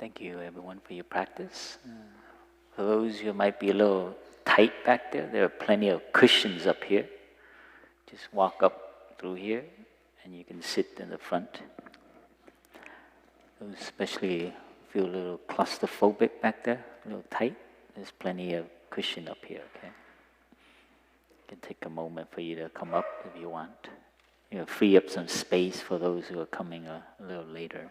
Thank you, everyone, for your practice. For those who might be a little tight back there are plenty of cushions up here. Just walk up through here, and you can sit in the front. Those especially feel a little claustrophobic back there, a little tight. There's plenty of cushion up here, okay? You can take a moment for you to come up if you want. Free up some space for those who are coming a little later.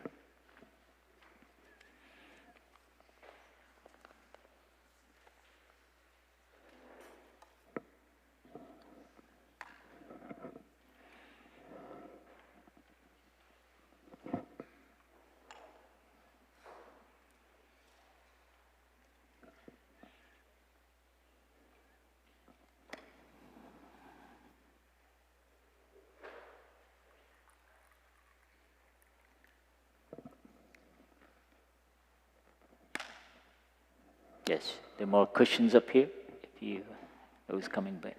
Yes, there are more cushions up here if you those coming back.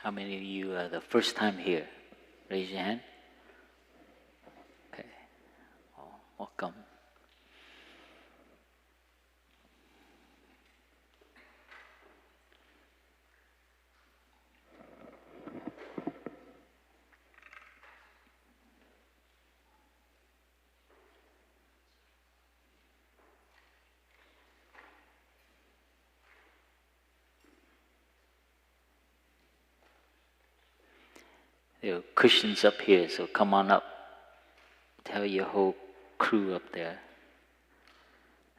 How many of you are the first time here? Raise your hand. Okay. Welcome. There are cushions up here, so come on up. Tell your whole crew up there.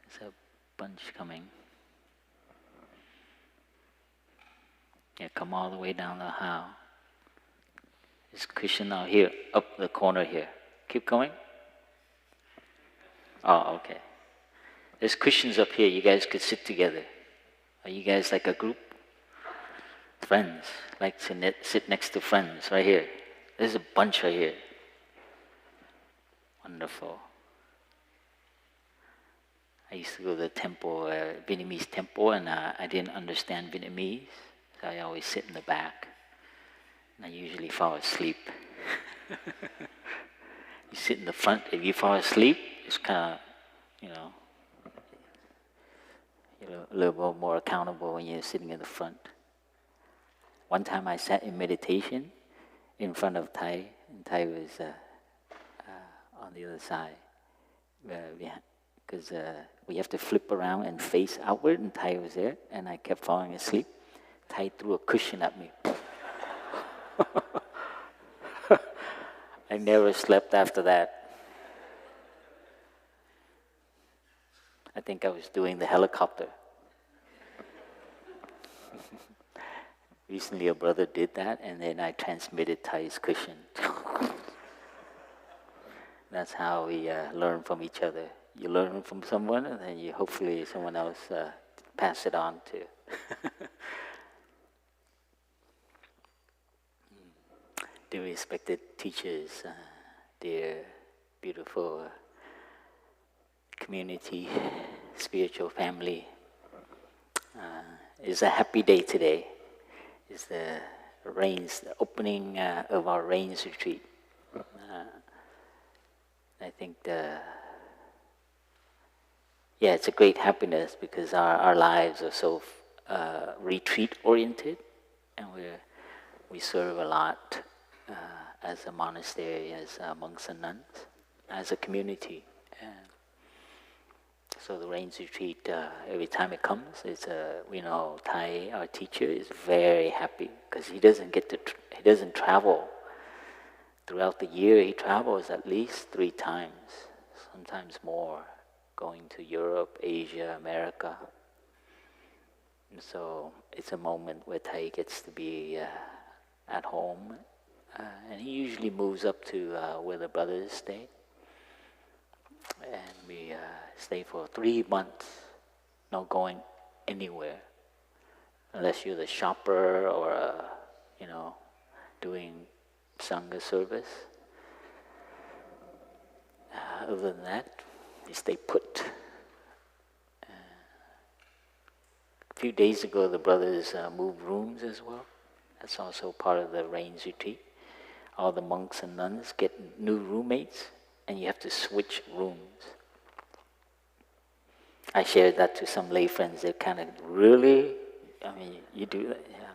There's a bunch coming. Yeah, come all the way down the aisle. There's cushion out here, up the corner here. Keep going. Oh, okay. There's cushions up here. You guys could sit together. Are you guys like a group? Friends. Like to sit next to friends right here. There's a bunch right here. Wonderful. I used to go to the temple, Vietnamese temple, and I didn't understand Vietnamese, so I always sit in the back. And I usually fall asleep. You sit in the front. If you fall asleep, it's kind of, you're a little more accountable when you're sitting in the front. One time I sat in meditation in front of Thai, and Thai was on the other side. Because we have to flip around and face outward, and Thai was there, and I kept falling asleep. Thai threw a cushion at me. I never slept after that. I think I was doing the helicopter. Recently a brother did that, and then I transmitted Thai's cushion. That's how we learn from each other. You learn from someone, and then hopefully someone else pass it on to. Dear respected teachers, dear beautiful community, spiritual family, it's a happy day today. It's the opening of our rains retreat. I think it's a great happiness because our lives are so retreat oriented, and we serve a lot as a monastery, as monks and nuns, as a community. So the rains retreat, every time it comes, Thai, our teacher, is very happy because he doesn't travel. Throughout the year, he travels at least 3 times, sometimes more, going to Europe, Asia, America. And so it's a moment where Thai gets to be at home, and he usually moves up to where the brothers stay. And we stay for 3 months, not going anywhere, unless you're the shopper or doing Sangha service. other than that, we stay put. A few days ago, the brothers moved rooms as well. That's also part of the rains retreat. All the monks and nuns get new roommates, and you have to switch rooms. I shared that to some lay friends. They're kind of, really? I mean, you do that? Yeah.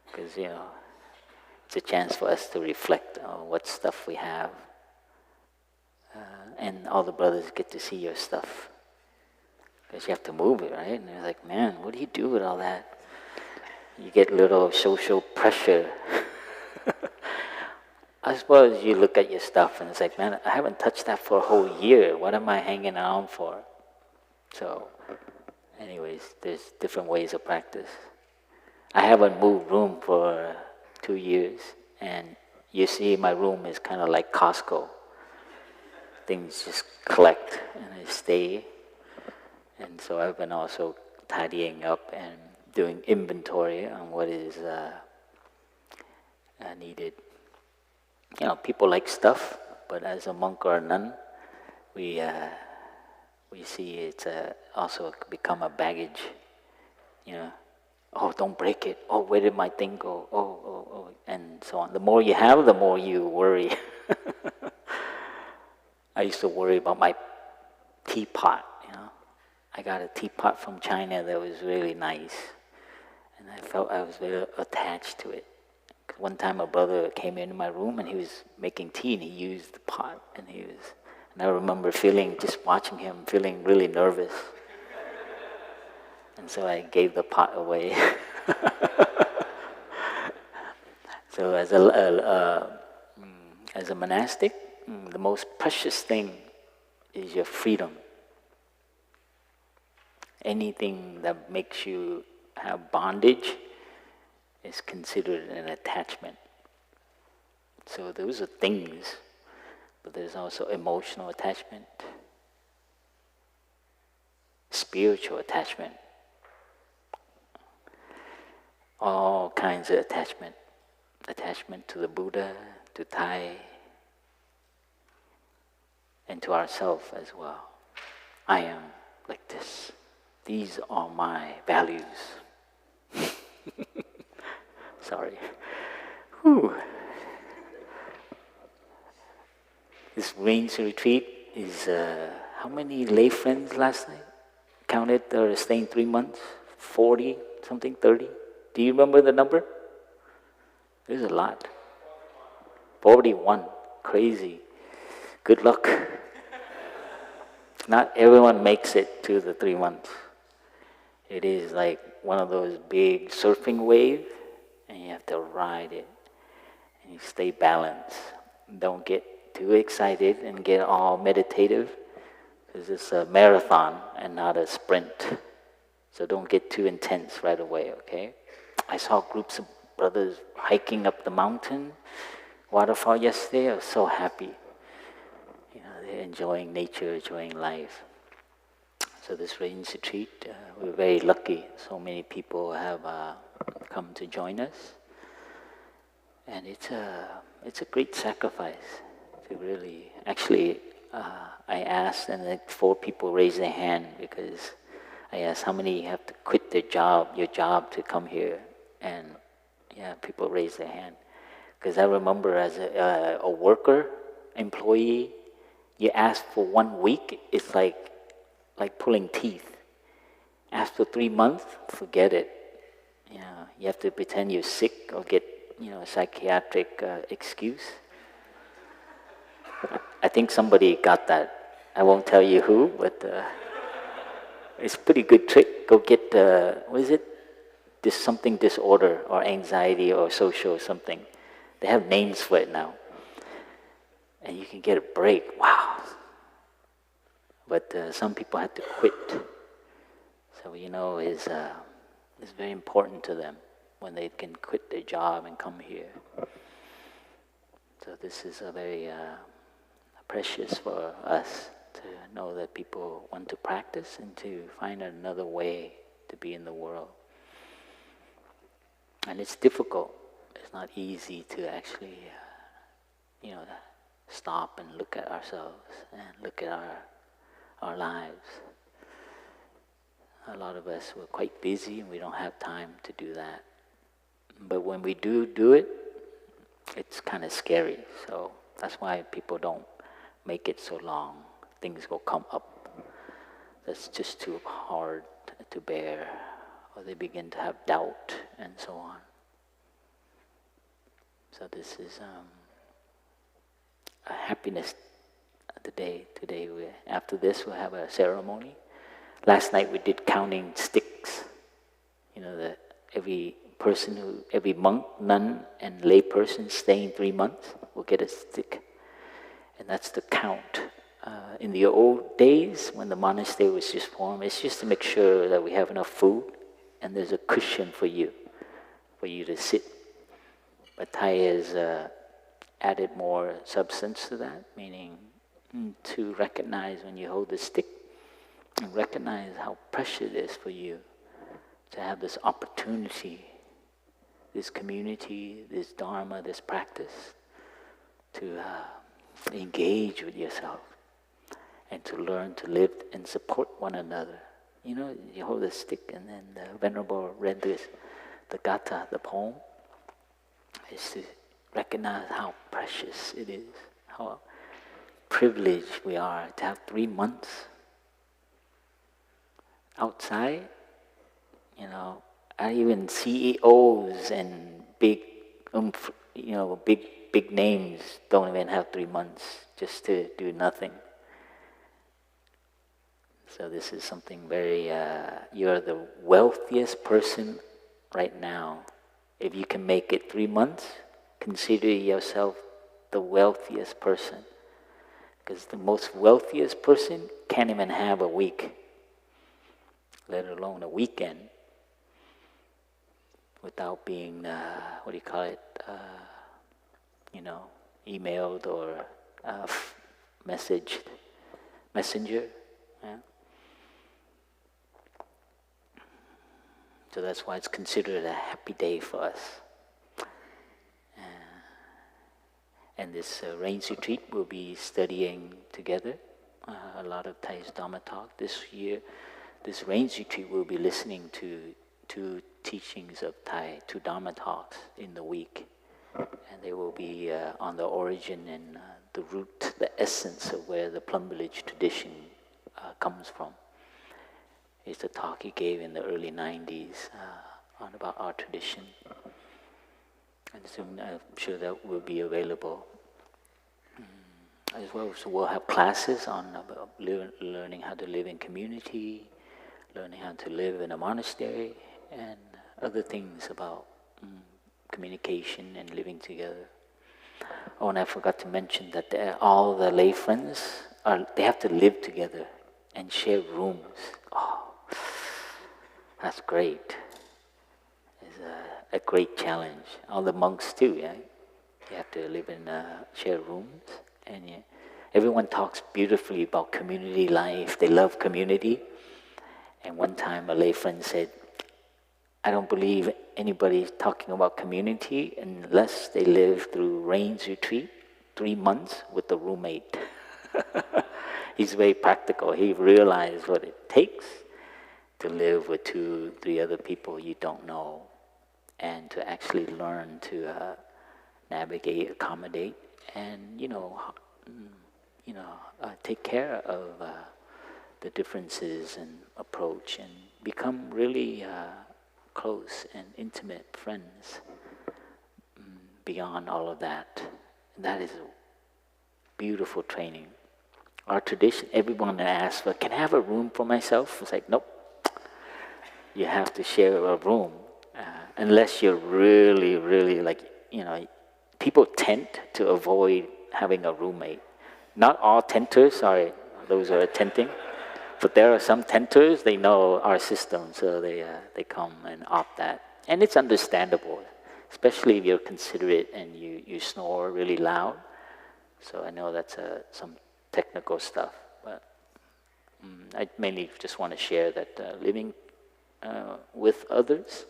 Because, it's a chance for us to reflect on what stuff we have. And all the brothers get to see your stuff. Because you have to move it, right? And they're like, man, what do you do with all that? You get a little social pressure. I suppose you look at your stuff and it's like, man, I haven't touched that for a whole year. What am I hanging around for? So, anyways, there's different ways of practice. I haven't moved room for 2 years, and you see my room is kind of like Costco. Things just collect and they stay. And so I've been also tidying up and doing inventory on what is needed. People like stuff, but as a monk or a nun, we see it's also become a baggage. Oh, don't break it. Oh, where did my thing go? Oh, and so on. The more you have, the more you worry. I used to worry about my teapot. I got a teapot from China that was really nice, and I felt I was very attached to it. One time a brother came into my room and he was making tea and he used the pot, and I remember just watching him, feeling really nervous. And so I gave the pot away. So as a monastic, the most precious thing is your freedom. Anything that makes you have bondage is considered an attachment. So those are things, but there's also emotional attachment, spiritual attachment, all kinds of attachment. Attachment to the Buddha, to Thai, and to ourselves as well. I am like this. These are my values. Sorry. Whew. This rains retreat is, how many lay friends last night? Counted, they're staying 3 months? 40, something, 30? Do you remember the number? There's a lot. 41. Crazy. Good luck. Not everyone makes it to the 3 months. It is like one of those big surfing waves, and you have to ride it. And you stay balanced. Don't get too excited and get all meditative, because it's a marathon and not a sprint. So don't get too intense right away, okay? I saw groups of brothers hiking up the mountain, waterfall yesterday. I was so happy. They're enjoying nature, enjoying life. So this rains retreat, we're very lucky. So many people have come to join us. And it's a great sacrifice to really, actually, I asked, and then 4 people raised their hand, because I asked how many have to quit your job to come here, and people raised their hand. Because I remember as a worker, employee, you ask for 1 week, it's like pulling teeth. Ask for 3 months, forget it. You have to pretend you're sick or get a psychiatric excuse. I think somebody got that. I won't tell you who, but it's a pretty good trick. Go get, what is it? Something disorder or anxiety or social something. They have names for it now. And you can get a break. Wow. But some people had to quit. So, it's very important to them when they can quit their job and come here. So this is a very precious for us to know that people want to practice and to find another way to be in the world. And it's difficult. It's not easy to actually, stop and look at ourselves and look at our lives. A lot of us, we're quite busy and we don't have time to do that. But when we do it, it's kind of scary. So that's why people don't make it so long. Things will come up that's just too hard to bear, or they begin to have doubt and so on. So this is a happiness today. After this, we'll have a ceremony. Last night we did counting sticks. That every monk, nun, and lay person staying 3 months will get a stick, and that's the count. In the old days, when the monastery was just formed, it's just to make sure that we have enough food and there's a cushion for you to sit. But Thai has added more substance to that, meaning to recognize when you hold the stick, and recognize how precious it is for you to have this opportunity, this community, this dharma, this practice, to engage with yourself and to learn to live and support one another. You hold a stick, and then the Venerable read the Gatha, the poem, is to recognize how precious it is, how privileged we are to have 3 months outside. Even CEOs and big names don't even have 3 months just to do nothing. So this is something very, you're the wealthiest person right now. If you can make it 3 months, consider yourself the wealthiest person. Because the most wealthiest person can't even have a week, let alone a weekend, without being, emailed or messenger. Yeah? So that's why it's considered a happy day for us. And this rains retreat, we'll be studying together a lot of Thai's Dharma talk. This year, this rains retreat, we'll be listening to 2 teachings of Thai, 2 Dharma talks in the week. And they will be on the origin and the root, the essence of where the plum village tradition comes from. It's a talk he gave in the early 90s on about our tradition. And soon I'm sure that will be available as well. So we'll have classes on about learning how to live in community, learning how to live in a monastery, and other things about communication and living together. Oh, and I forgot to mention that all the lay friends, they have to live together and share rooms. Oh, that's great. It's a great challenge. All the monks too, yeah? You have to live in share rooms. And everyone talks beautifully about community life. They love community. And one time a lay friend said, I don't believe anybody's talking about community unless they live through rains retreat, 3 months with a roommate. He's very practical. He realized what it takes to live with 2, 3 other people you don't know, and to actually learn to navigate, accommodate, and take care of the differences and approach, and become really close and intimate friends. Beyond all of that, and that is a beautiful training. Our tradition, everyone asks for, can I have a room for myself? It's like, nope. You have to share a room, unless you're really, really people tend to avoid having a roommate. Not all tenters, sorry, those who are tenting, but there are some tenters, they know our system, so they come and opt that. And it's understandable, especially if you're considerate and you snore really loud. So I know that's some technical stuff, but I mainly just want to share that living with others,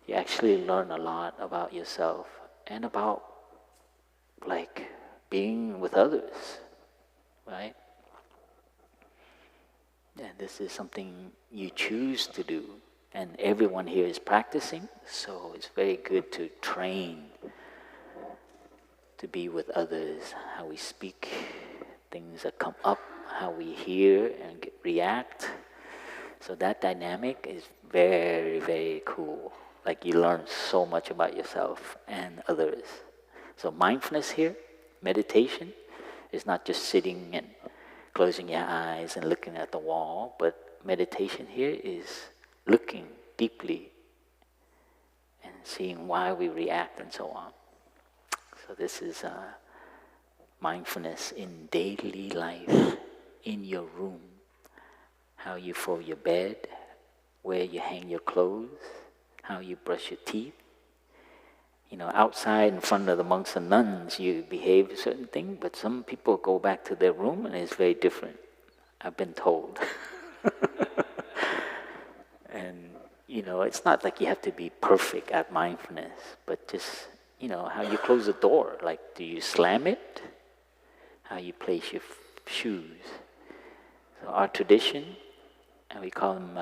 you actually learn a lot about yourself and about being with others, right? And this is something you choose to do, and everyone here is practicing, so it's very good to train to be with others, how we speak, things that come up, how we hear and react. So that dynamic is very, very cool. Like you learn so much about yourself and others. So mindfulness here, meditation, is not just sitting and closing your eyes and looking at the wall, but meditation here is looking deeply and seeing why we react and so on. So this is mindfulness in daily life, in your room, how you fold your bed, where you hang your clothes, how you brush your teeth. You know, outside in front of the monks and nuns, you behave a certain thing, but some people go back to their room and it's very different. I've been told. And, you know, it's not like you have to be perfect at mindfulness, but just, you know, how you close the door. Like, do you slam it? How you place your shoes. So our tradition, and we call them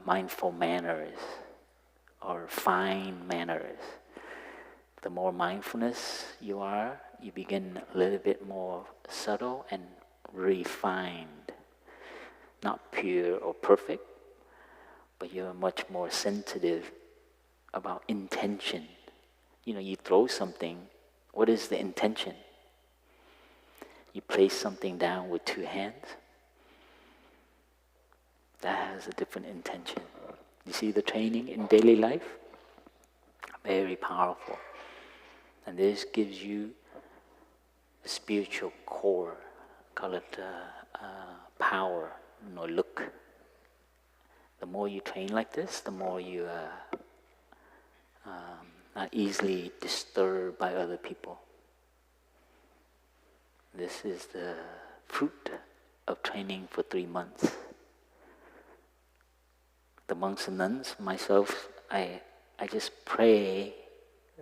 mindful manners or fine manners. The more mindfulness you are, you begin a little bit more subtle and refined. Not pure or perfect, but you're much more sensitive about intention. You know, you throw something, what is the intention? You place something down with two hands, that has a different intention. You see the training in daily life? Very powerful. And this gives you a spiritual core, call it power, look. The more you train like this, the more you not easily disturbed by other people. This is the fruit of training for 3 months. The monks and nuns, myself, I just pray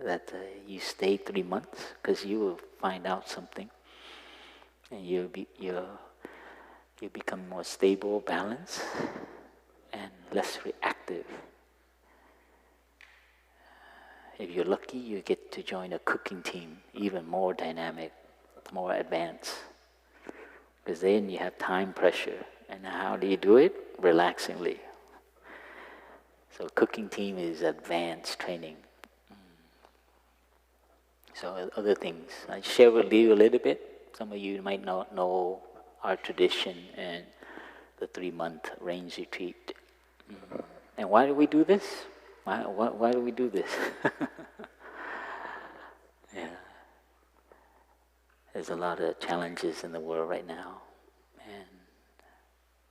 that you stay 3 months, because you will find out something, and you become more stable, balanced, and less reactive. If you're lucky, you get to join a cooking team, even more dynamic, more advanced, because then you have time pressure. And how do you do it? Relaxingly. So cooking team is advanced training. So other things, I share with you a little bit. Some of you might not know our tradition and the 3-month range retreat. And why do we do this? Why do we do this? Yeah. There's a lot of challenges in the world right now.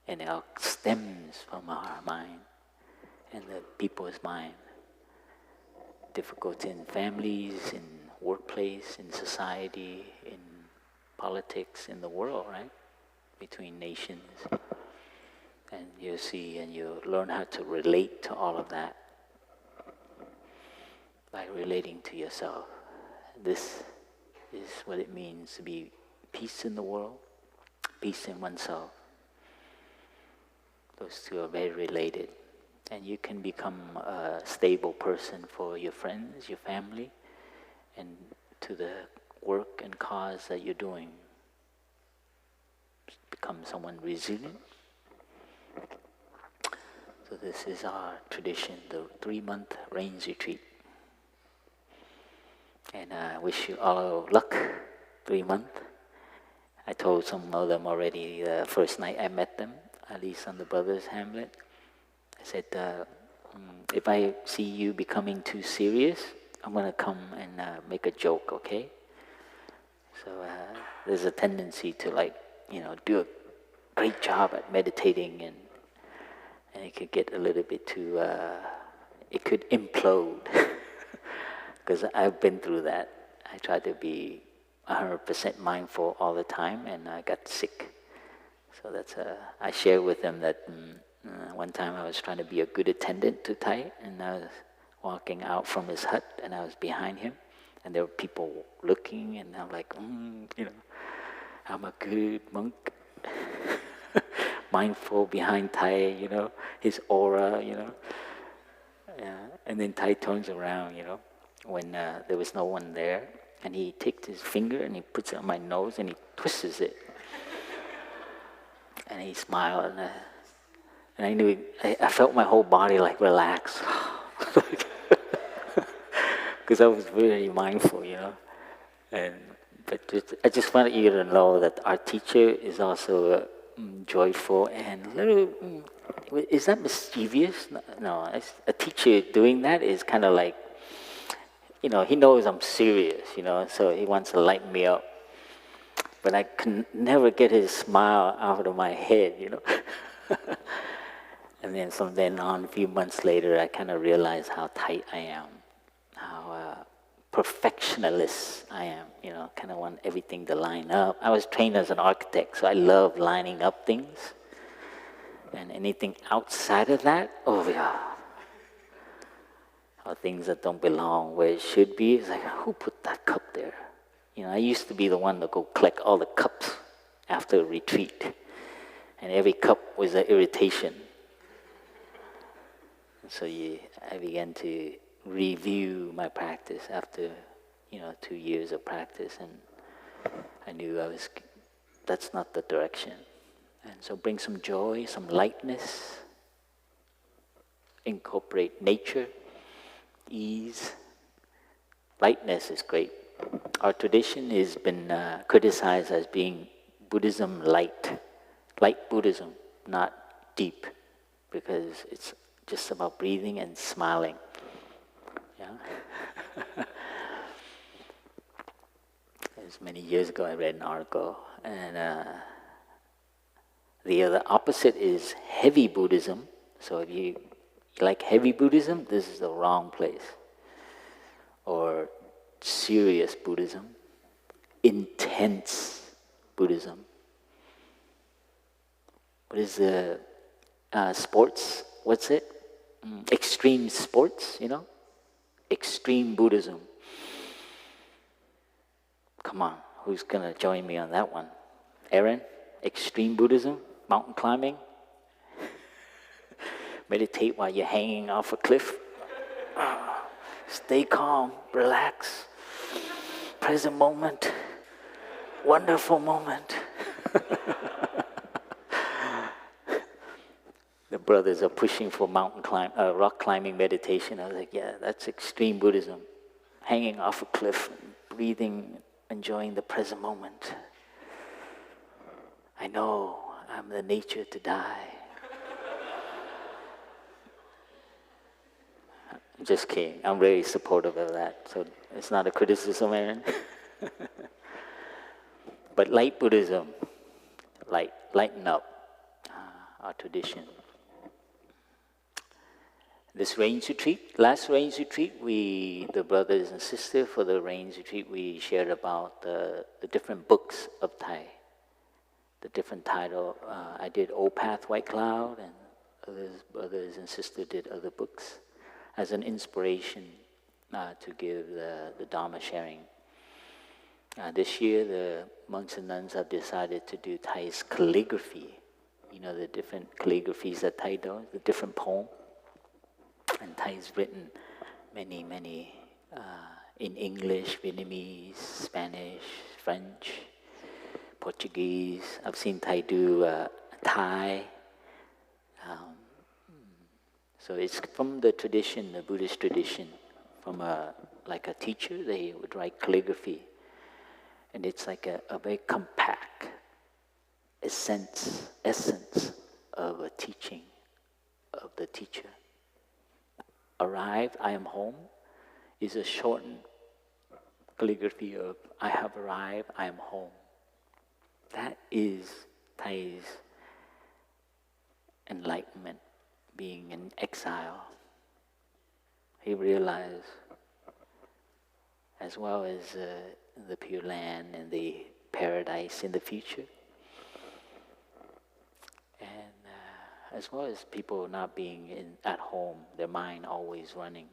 And it all stems from our mind and the people's mind. Difficulty in families, in workplace, in society, in politics, in the world, right? Between nations. And you see and you learn how to relate to all of that by relating to yourself. This is what it means to be peace in the world, peace in oneself. Those two are very related. And you can become a stable person for your friends, your family, and to the work and cause that you're doing. Become someone resilient. So this is our tradition, the 3-month range retreat. And I wish you all luck, 3 months. I told some of them already the first night I met them, at least on the Brothers Hamlet. I said, if I see you becoming too serious, I'm going to come and make a joke, okay? So there's a tendency to do a great job at meditating, and it could get a little bit too, it could implode. Because I've been through that. I tried to be 100% mindful all the time, and I got sick. So that's I shared with them that one time I was trying to be a good attendant to Thai, and I was walking out from his hut, and I was behind him, And there were people looking, and I'm like, I'm a good monk, mindful behind Thai, his aura, Yeah. And then Thai turns around, when there was no one there, and he takes his finger and he puts it on my nose and he twists it. And he smiled, and I knew, I felt my whole body like relax. Because I was very mindful, I just wanted you to know that our teacher is also joyful and is that mischievous? No, a teacher doing that is kind of like, he knows I'm serious, so he wants to lighten me up. But I can never get his smile out of my head, And then from then on, a few months later, I kind of realized how tight I am, how perfectionist I am, kind of want everything to line up. I was trained as an architect, so I love lining up things. And anything outside of that, oh yeah. Or things that don't belong where it should be, it's like, who put that cup there? I used to be the one to go collect all the cups after a retreat. And every cup was an irritation. So I began to review my practice after, 2 years of practice, and I knew that's not the direction. And so bring some joy, some lightness, incorporate nature, ease. Lightness is great. Our tradition has been criticized as being Buddhism light Buddhism, not deep, because it's just about breathing and smiling. Yeah. It was many years ago I read an article, and the other opposite is heavy Buddhism. So if you like heavy Buddhism, this is the wrong place. Or serious Buddhism, intense Buddhism. What is the sports? What's it? Extreme sports, Extreme Buddhism. Come on, who's going to join me on that one? Aaron? Extreme Buddhism? Mountain climbing? Meditate while you're hanging off a cliff? Stay calm, relax. Present moment. Wonderful moment. The brothers are pushing for rock climbing meditation. I was like, yeah, that's extreme Buddhism. Hanging off a cliff, breathing, enjoying the present moment. I know I'm the nature to die. I'm just kidding. I'm very supportive of that. So it's not a criticism, Aaron. But light Buddhism, lighten up our tradition. This rains retreat, last rains retreat, the brothers and sisters for the rains retreat, we shared about the different books of Thai, the different title. I did Old Path, White Cloud, and brothers and sisters did other books as an inspiration to give the Dharma sharing. This year, the monks and nuns have decided to do Thai's calligraphy. The different calligraphies that Thai does, the different poems. And Thai's written many, in English, Vietnamese, Spanish, French, Portuguese. I've seen Thai do Thai. So it's from the tradition, the Buddhist tradition, from a teacher, they would write calligraphy. And it's like a very compact essence of a teaching of the teacher. Arrived, I am home, is a shortened calligraphy of I have arrived, I am home. That is Thai's enlightenment, being in exile. He realized, as well as the Pure Land and the paradise in the future, as well as people not being at home, their mind always running.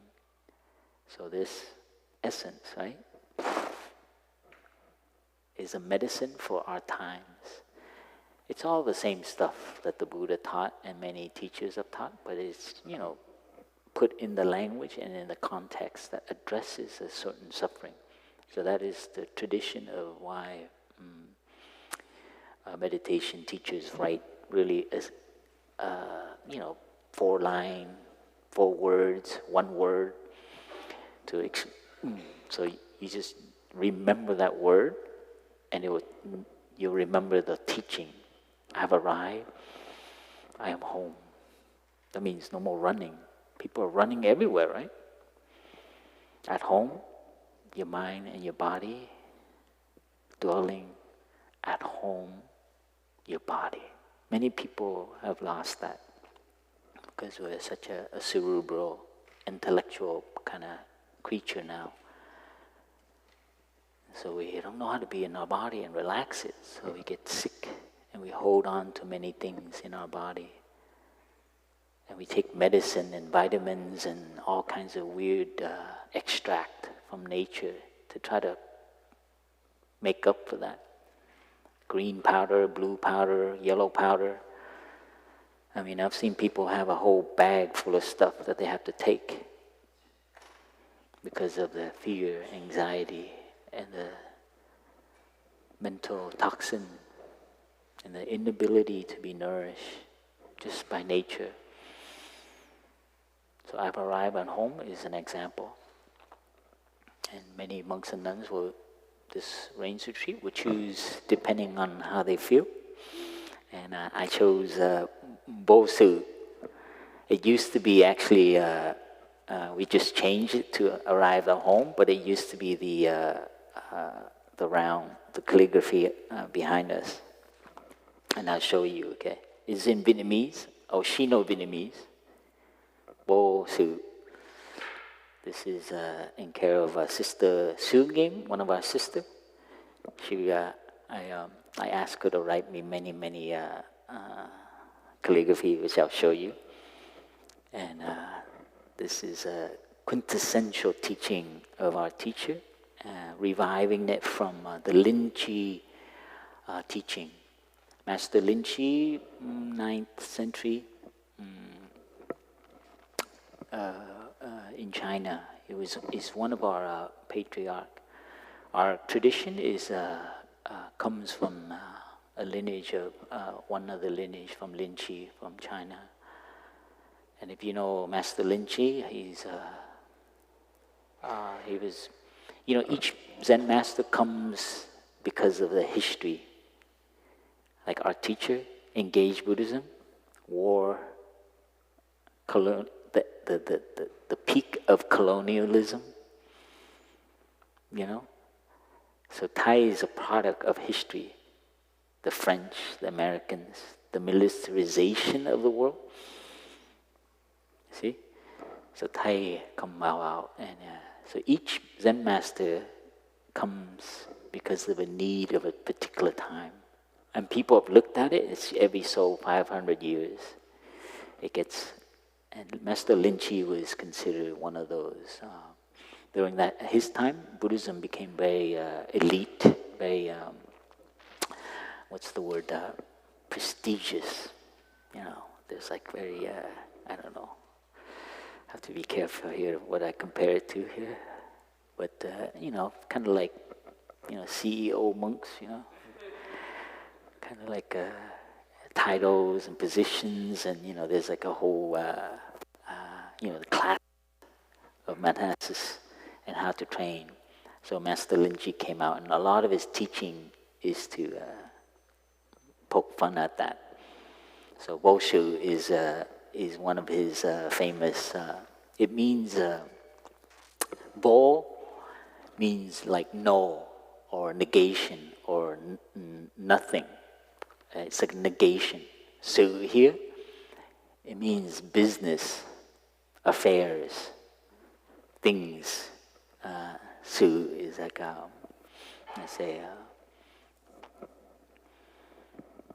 So this essence, right? is a medicine for our times. It's all the same stuff that the Buddha taught and many teachers have taught, but it's, put in the language and in the context that addresses a certain suffering. So that is the tradition of why meditation teachers write really as, 4 words, 1 word. So you just remember that word, and you'll remember the teaching. I have arrived, I am home. That means no more running. People are running everywhere, right? At home, your mind and your body dwelling at home, your body. Many people have lost that because we're such a cerebral, intellectual kind of creature now. So we don't know how to be in our body and relax it. So we get sick and we hold on to many things in our body. And we take medicine and vitamins and all kinds of weird extract from nature to try to make up for that. Green powder, blue powder, yellow powder. I mean, I've seen people have a whole bag full of stuff that they have to take because of the fear, anxiety, and the mental toxin and the inability to be nourished just by nature. So I've arrived at home is an example. And many monks and nuns this rains retreat will choose depending on how they feel. And I chose Bosu. It used to be actually, we just changed it to arrive at home, but it used to be the calligraphy behind us. And I'll show you, okay? It's in Vietnamese, or Sino-Vietnamese. Bosu. This is in care of Sister Su Game, one of our sisters. I asked her to write me many calligraphy, which I'll show you. And this is a quintessential teaching of our teacher, reviving it from the Lin Chi teaching. Master Lin Chi, 9th century, in China. Is one of our patriarch. Our tradition comes from a lineage of one of the lineage from Lin Chi from China. And if you know Master Lin Chi, he was, each Zen master comes because of the history. Like our teacher engaged Buddhism, war, the peak of colonialism, So Thai is a product of history. The French, the Americans, the militarization of the world. See? So Thai come out, and so each Zen master comes because of a need of a particular time. And people have looked at it, it's every 500 years. And Master Lin Chi was considered one of those. During his time, Buddhism became very elite, very, prestigious. There's very, I don't know. I have to be careful here what I compare it to here. But, kind of like, CEO monks, kind of like titles and positions, and, there's like a whole, the class of monastic and how to train. So Master Lin Chi came out, and a lot of his teaching is to poke fun at that. So Boshu is one of his famous. It means Bo means like no or negation or nothing. It's like negation. So here it means business, affairs, things. Su is like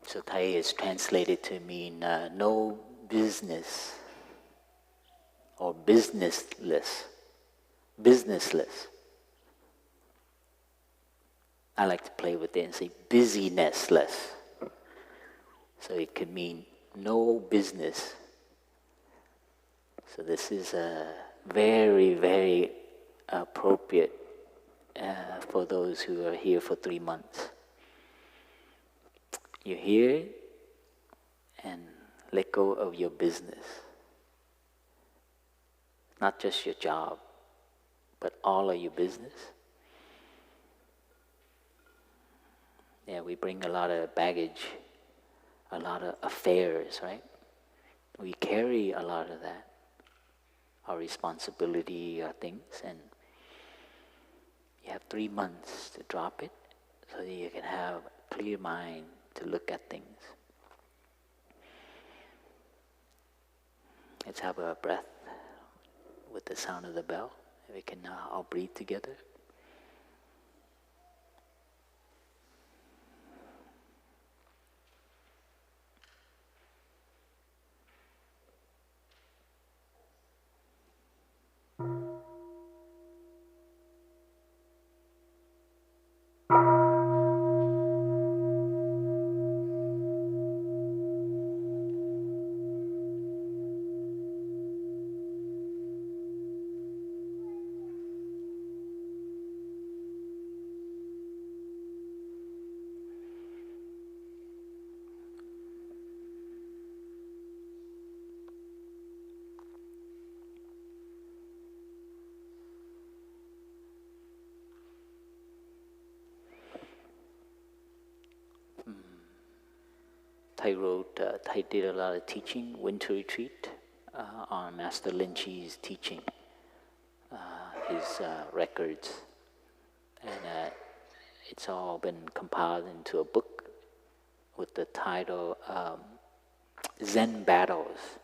so Thai is translated to mean no business or businessless. Businessless. I like to play with it and say businessless. So it could mean no business. So this is very, very appropriate for those who are here for 3 months. You're here and let go of your business. Not just your job, but all of your business. Yeah, we bring a lot of baggage, a lot of affairs, right? We carry a lot of that, our responsibility, our things, and you have 3 months to drop it so that you can have a clear mind to look at things. Let's have a breath with the sound of the bell. We can all breathe together. Thai did a lot of teaching, winter retreat, on Master Lin Chi's teaching, his records. And it's all been compiled into a book with the title Zen Battles.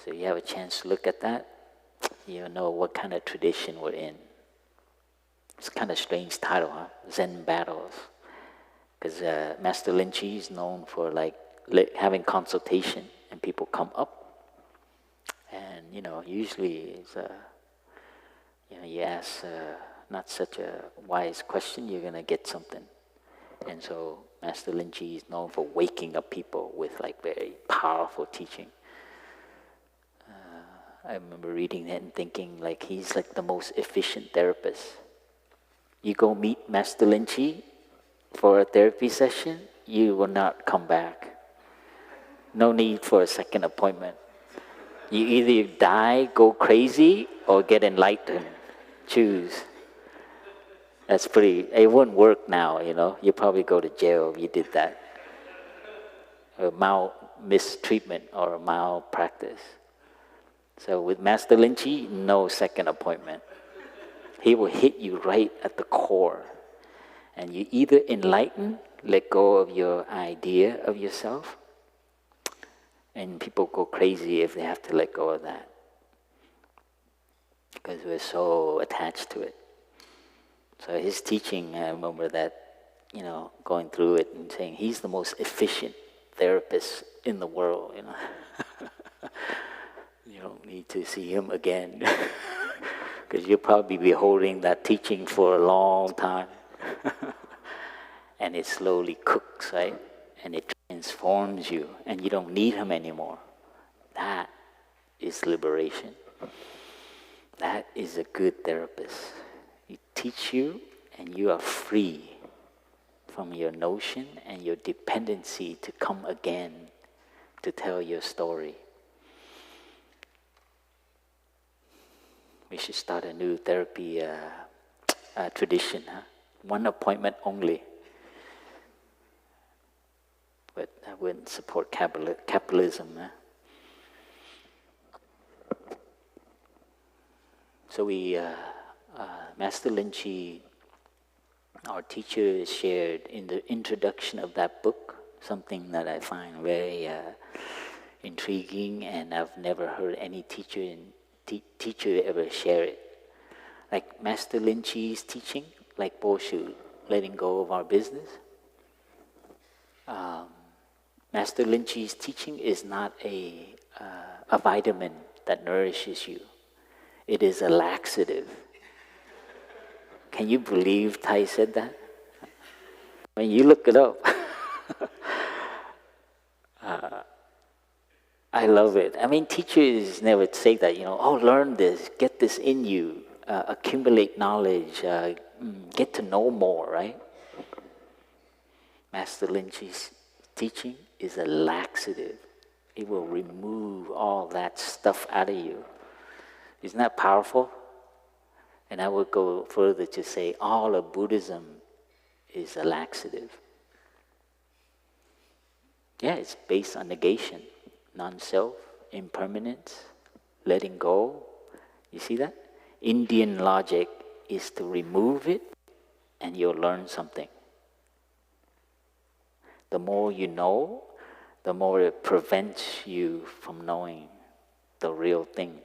So you have a chance to look at that, you'll know what kind of tradition we're in. It's kind of strange title, huh? Zen Battles. Because Master Lin Chi is known for having consultation, and people come up, and usually it's you ask not such a wise question, you're gonna get something. And so Master Lin Chi is known for waking up people with very powerful teaching. I remember reading it and thinking he's the most efficient therapist. You go meet Master Lin Chi for a therapy session, you will not come back. No need for a second appointment. You either die, go crazy, or get enlightened. Choose. That's it wouldn't work now, You probably go to jail if you did that. A mistreatment or a malpractice. So with Master Lin Chi, no second appointment. He will hit you right at the core. And you either enlighten, let go of your idea of yourself, and people go crazy if they have to let go of that, because we're so attached to it. So his teaching, I remember that, going through it and saying he's the most efficient therapist in the world, You don't need to see him again, because you'll probably be holding that teaching for a long time. And it slowly cooks, right? And it transforms you, and you don't need him anymore. That is liberation. That is a good therapist. He teach you, and you are free from your notion and your dependency to come again to tell your story. We should start a new therapy tradition, huh? 1 appointment only. But I wouldn't support capitalism. Huh? So Master Lin Chi, our teacher, shared in the introduction of that book something that I find very intriguing, and I've never heard any teacher ever share it. Like Master Lin Chi's teaching, like Boshu, letting go of our business. Master Lin Chi's teaching is not a vitamin that nourishes you. It is a laxative. Can you believe Thai said that? When you look it up, I love it. I mean, teachers never say that, oh, learn this, get this in you, accumulate knowledge, get to know more, right? Master Lynch's teaching is a laxative. It will remove all that stuff out of you. Isn't that powerful? And I would go further to say all of Buddhism is a laxative. Yeah, it's based on negation, non-self, impermanence, letting go. You see that? Indian logic is to remove it and you'll learn something. The more you know, the more it prevents you from knowing the real thing.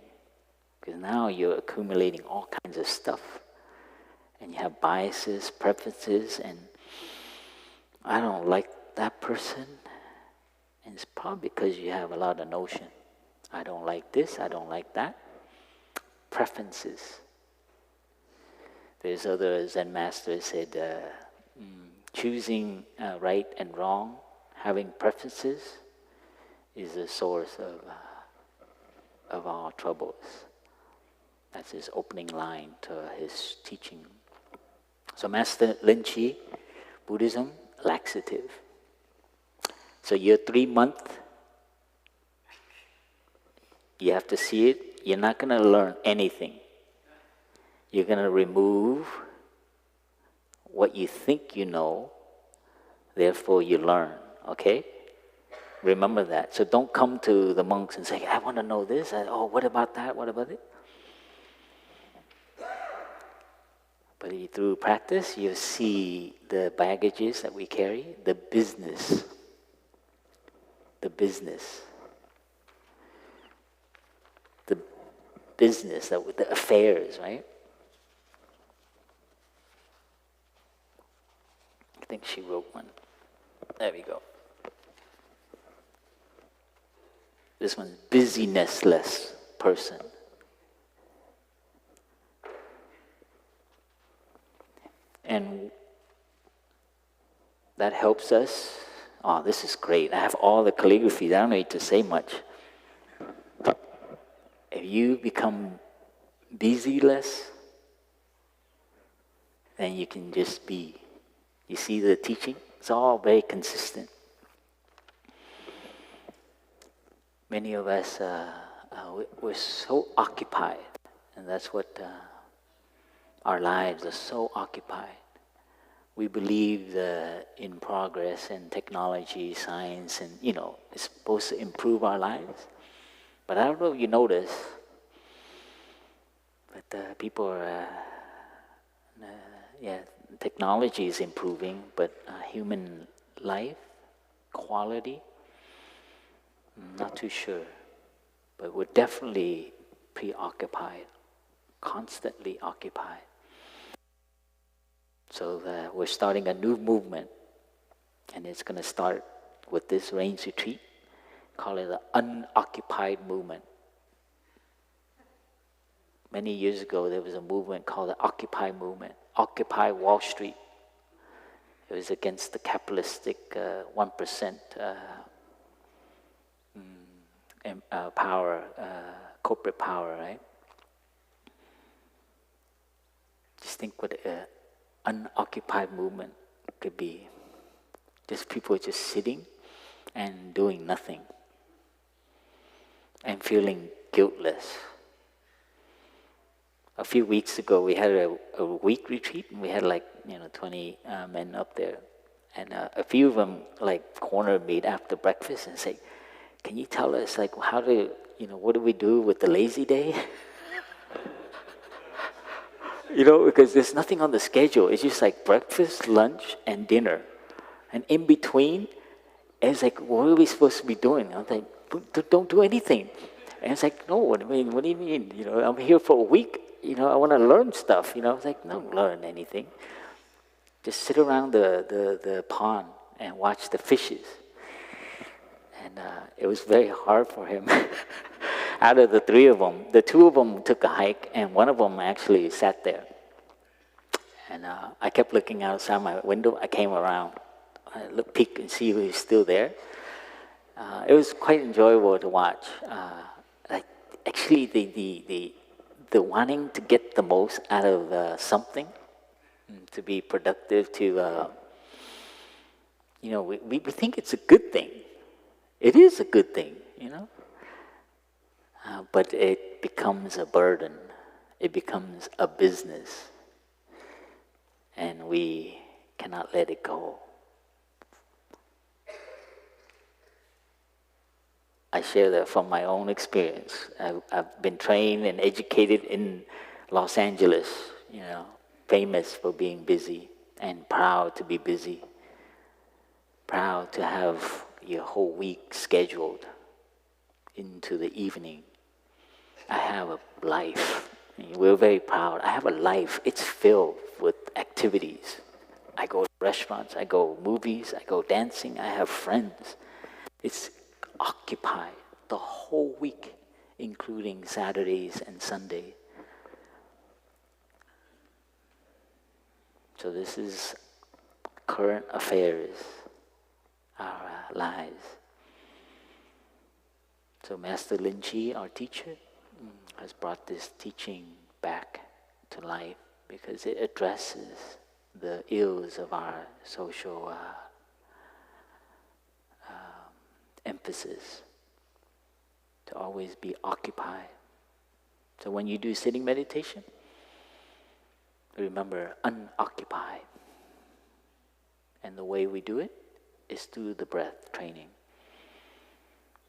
Because now you're accumulating all kinds of stuff. And you have biases, preferences, and I don't like that person. And it's probably because you have a lot of notion. I don't like this, I don't like that. Preferences. There's other Zen masters said, choosing right and wrong, having preferences, is the source of our troubles. That's his opening line to his teaching. So Master Lynch, Buddhism, laxative. So your 3 month, you have to see it. You're not going to learn anything. You're going to remove what you think you know, therefore you learn, okay? Remember that. So don't come to the monks and say, I want to know this. What about that? What about it? But through practice, you see the baggages that we carry, the business, the affairs, right? I think she wrote one. There we go. This one's businessless person. And that helps us. Oh, this is great. I have all the calligraphy. I don't need to say much. If you become busyless, then you can just be. You see the teaching? It's all very consistent. Many of us, we're so occupied, and that's what our lives are so occupied. We believe in progress and technology, science, and it's supposed to improve our lives. But I don't know if you notice, but people are, technology is improving, but human life, quality, not too sure. But we're definitely preoccupied, constantly occupied. So we're starting a new movement, and it's going to start with this rains retreat. Call it the unoccupied movement. Many years ago, there was a movement called the Occupy movement. Occupy Wall Street. It was against the capitalistic 1% power, corporate power, right? Just think what an unoccupied movement could be. Just people just sitting and doing nothing and feeling guiltless. A few weeks ago, we had a week retreat, and we had 20 men up there. And a few of them cornered me after breakfast and say, can you tell us how to, what do we do with the lazy day? Because there's nothing on the schedule. It's just breakfast, lunch, and dinner. And in between, it's what are we supposed to be doing? I was like, don't do anything. And it's no, what do you mean? I'm here for a week. I want to learn stuff. I was don't learn anything. Just sit around the pond and watch the fishes. And it was very hard for him. Out of the three of them, the two of them took a hike, and one of them actually sat there. And I kept looking outside my window. I came around, I peek and see who's still there. It was quite enjoyable to watch. Like actually, the wanting to get the most out of something, to be productive, we think it's a good thing. It is a good thing, but it becomes a burden. It becomes a business, and we cannot let it go. I share that from my own experience. I've been trained and educated in Los Angeles, famous for being busy and proud to be busy, proud to have your whole week scheduled into the evening. I have a life. We're very proud. I have a life. It's filled with activities. I go to restaurants, I go movies, I go dancing, I have friends. It's occupied the whole week, including Saturdays and Sundays. So this is current affairs, our lives. So Master Lin Chi, our teacher, has brought this teaching back to life because it addresses the ills of our social emphasis to always be occupied. So when you do sitting meditation, remember unoccupied. And the way we do it is through the breath training.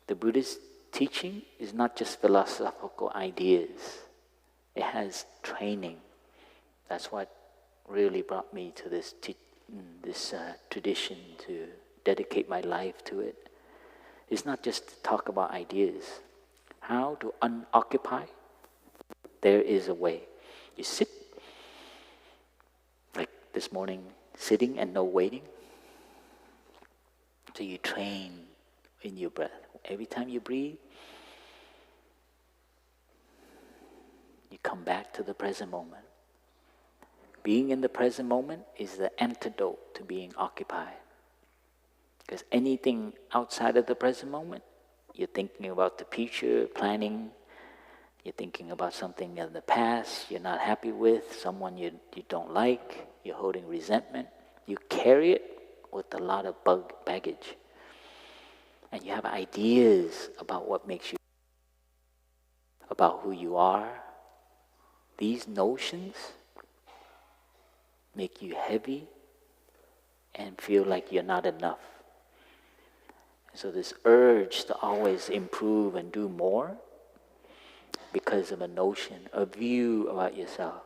The Buddhist teaching is not just philosophical ideas. It has training. That's what really brought me to this tradition, to dedicate my life to it. It's not just to talk about ideas. How to unoccupy? There is a way. You sit, like this morning, sitting and no waiting. So you train in your breath. Every time you breathe, you come back to the present moment. Being in the present moment is the antidote to being occupied. Because anything outside of the present moment, you're thinking about the future, planning, you're thinking about something in the past you're not happy with, someone you don't like, you're holding resentment. You carry it with a lot of baggage. And you have ideas about what makes you, about who you are. These notions make you heavy and feel like you're not enough. So this urge to always improve and do more because of a notion, a view about yourself.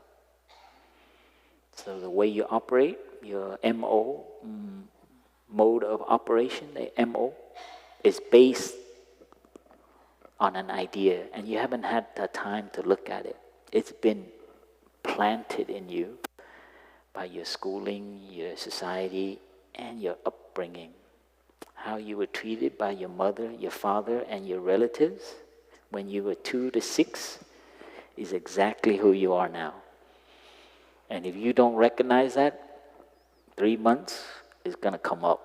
So the way you operate, your MO, mode of operation, the MO, is based on an idea, and you haven't had the time to look at it. It's been planted in you by your schooling, your society, and your upbringing. How you were treated by your mother, your father, and your relatives when you were 2 to 6 is exactly who you are now. And if you don't recognize that, 3 months is going to come up.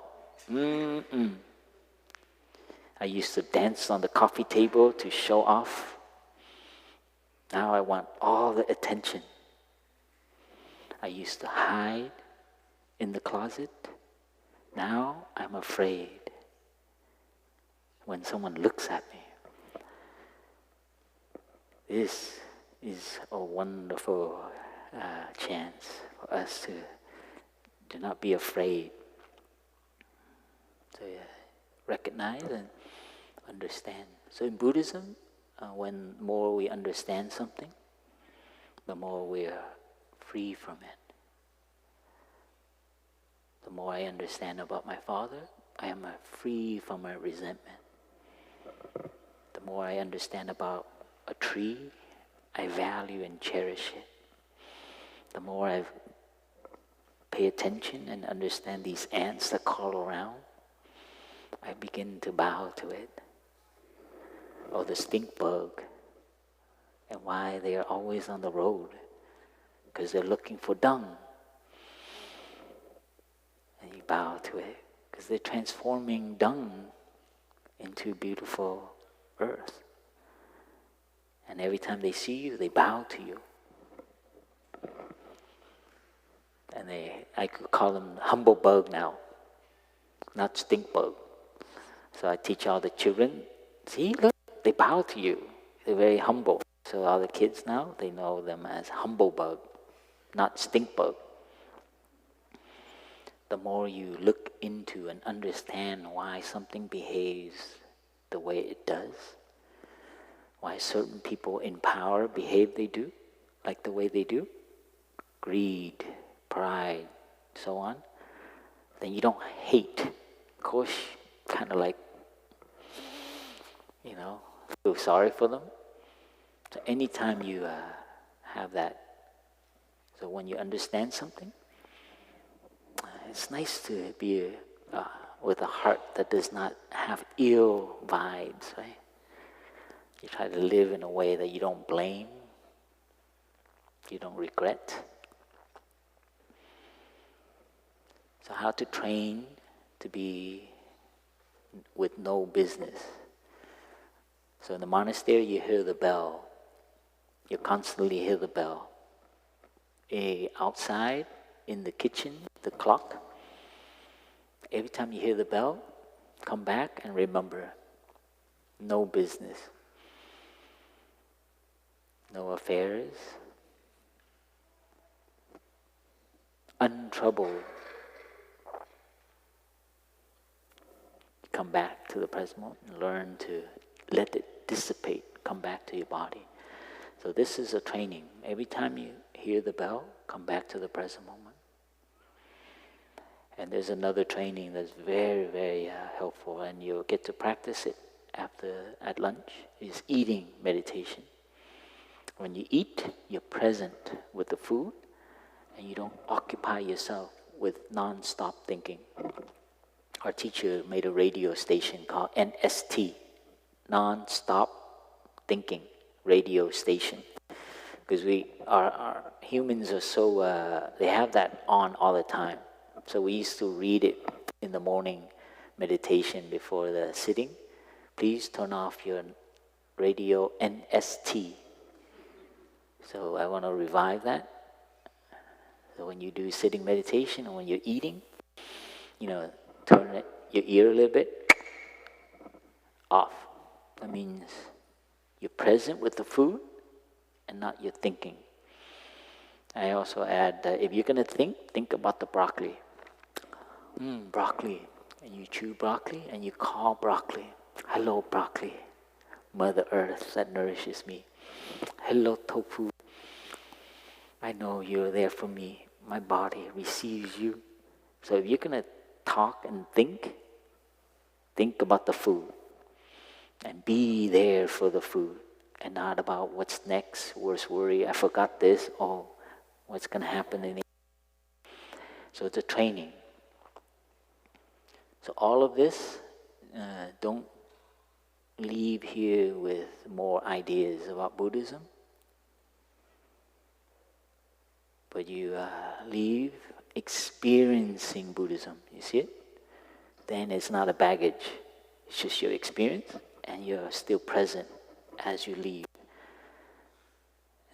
I used to dance on the coffee table to show off. Now I want all the attention. I used to hide in the closet. Now I'm afraid when someone looks at me. This is a wonderful chance for us to not be afraid, to recognize and understand. So in Buddhism, when more we understand something, the more we are free from it. The more I understand about my father, I am free from my resentment. The more I understand about a tree, I value and cherish it. The more I pay attention and understand these ants that crawl around, I begin to bow to it. Or the stink bug, and why they are always on the road, because they're looking for dung. Because they're transforming dung into beautiful earth. And every time they see you, they bow to you. And I could call them humble bug now, not stink bug. So I teach all the children, see, look, they bow to you. They're very humble. So all the kids now, they know them as humble bug, not stink bug. The more you look into and understand why something behaves the way it does, why certain people in power behave they do, like the way they do, greed, pride, so on, then you don't hate. Of course, kind of like, feel sorry for them. So anytime you have that, so when you understand something, it's nice to be with a heart that does not have ill vibes, right? You try to live in a way that you don't blame, you don't regret. So how to train to be with no business. So in the monastery you hear the bell. You constantly hear the bell. Outside, in the kitchen, the clock. Every time you hear the bell, come back and remember, no business. No affairs. Untroubled. Come back to the present moment and learn to let it dissipate, come back to your body. So this is a training. Every time you hear the bell, come back to the present moment. And there's another training that's very, very helpful, and you'll get to practice it at lunch, is eating meditation. When you eat, you're present with the food, and you don't occupy yourself with non-stop thinking. Our teacher made a radio station called NST, Non-Stop Thinking Radio Station. Because our humans are so, they have that on all the time. So we used to read it in the morning meditation before the sitting. Please turn off your radio NST. So I want to revive that. So when you do sitting meditation and when you're eating, turn your ear a little bit off. That means you're present with the food and not your thinking. I also add that if you're going to think about the broccoli. Broccoli. And you chew broccoli and you call broccoli. Hello, broccoli. Mother Earth that nourishes me. Hello, tofu. I know you're there for me. My body receives you. So if you're going to talk and think about the food. And be there for the food. And not about what's next, worst worry, I forgot this, what's going to happen in the. So it's a training. So all of this, don't leave here with more ideas about Buddhism, but you leave experiencing Buddhism. You see it? Then it's not a baggage. It's just your experience, and you're still present as you leave.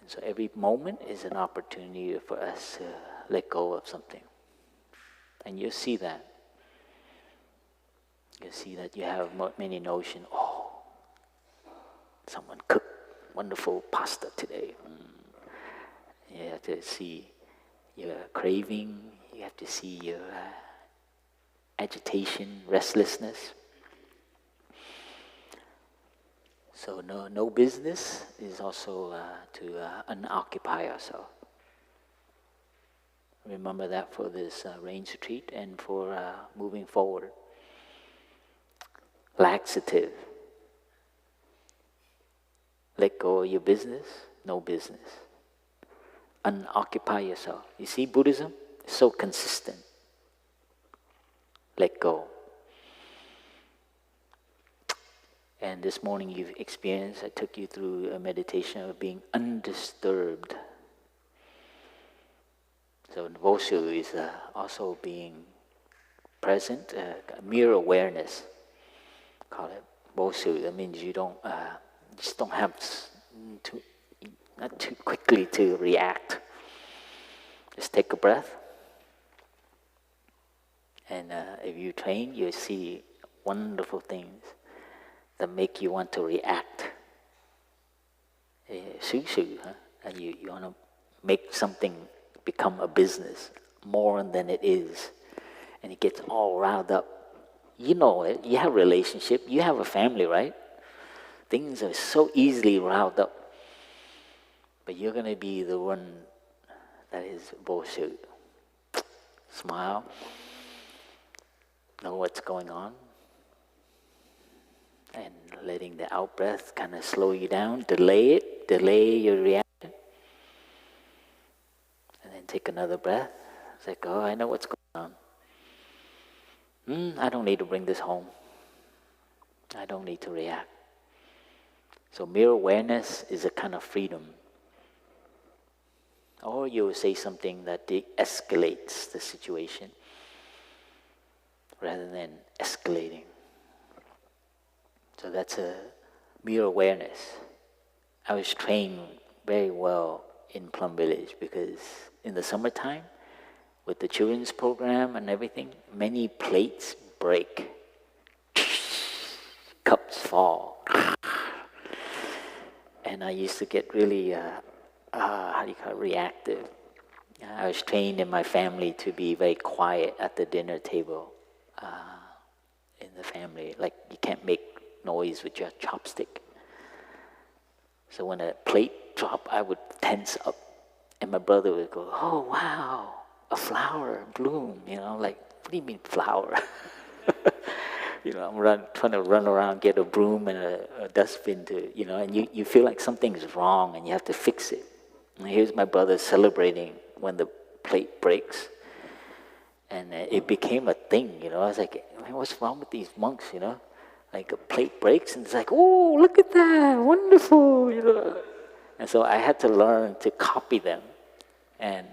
And so every moment is an opportunity for us to let go of something. And you'll see that. You'll see that you have many notions. Someone cooked wonderful pasta today. You have to see your craving. You have to see your agitation, restlessness. So no business is also to unoccupy ourselves. Remember that for this rains retreat and for moving forward. Laxative. Let go of your business, no business. Unoccupy yourself. You see, Buddhism is so consistent. Let go. And this morning you've experienced, I took you through a meditation of being undisturbed. So Voshu is also being present, mere awareness. Call it bosu. That means you don't just don't have to not too quickly to react. Just take a breath, and if you train, you see wonderful things that make you want to react. And you want to make something become a business more than it is, and it gets all riled up. You know it. You have a relationship. You have a family, right? Things are so easily riled up, but you're going to be the one that is bosu. Smile. Know what's going on, and letting the out breath kind of slow you down. Delay your reaction, and then take another breath. It's like, oh, I know what's going on. I don't need to bring this home. I don't need to react. So mere awareness is a kind of freedom. Or you will say something that de-escalates the situation rather than escalating. So that's a mere awareness. I was trained very well in Plum Village because in the summertime, with the children's program and everything, many plates break. Cups fall. And I used to get really, reactive. I was trained in my family to be very quiet at the dinner table. In the family, like you can't make noise with your chopstick. So when a plate dropped, I would tense up, and my brother would go, "Oh wow, a flower bloom," like, what do you mean flower? I'm trying to run around, get a broom and a dustbin and you feel like something's wrong and you have to fix it. And here's my brother celebrating when the plate breaks. And it became a thing, I was like, man, what's wrong with these monks, Like a plate breaks and it's like, oh, look at that, wonderful, And so I had to learn to copy them. And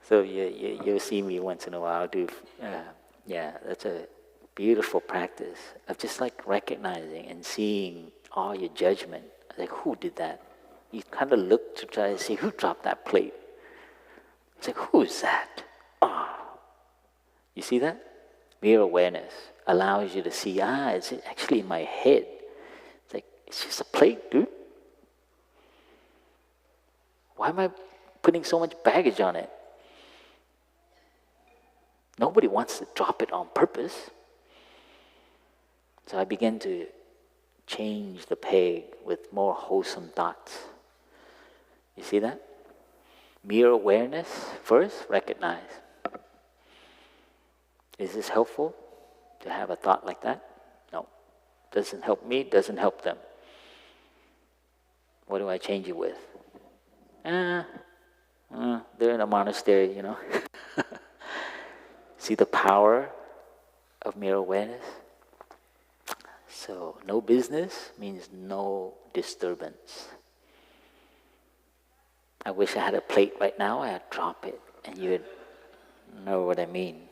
so you'll see me once in a while do, that's a beautiful practice of just like recognizing and seeing all your judgment. Like, who did that? You kind of look to try to see who dropped that plate. It's like, who is that? You see that? Mere awareness allows you to see, it's actually in my head. It's like, it's just a plate, dude. Why am I putting so much baggage on it? Nobody wants to drop it on purpose. So I began to change the peg with more wholesome thoughts. You see that? Mere awareness, first, recognize. Is this helpful to have a thought like that? No. Doesn't help me, doesn't help them. What do I change it with? They're in a monastery, See the power of mere awareness? So, no business means no disturbance. I wish I had a plate right now, I'd drop it, and you'd know what I mean.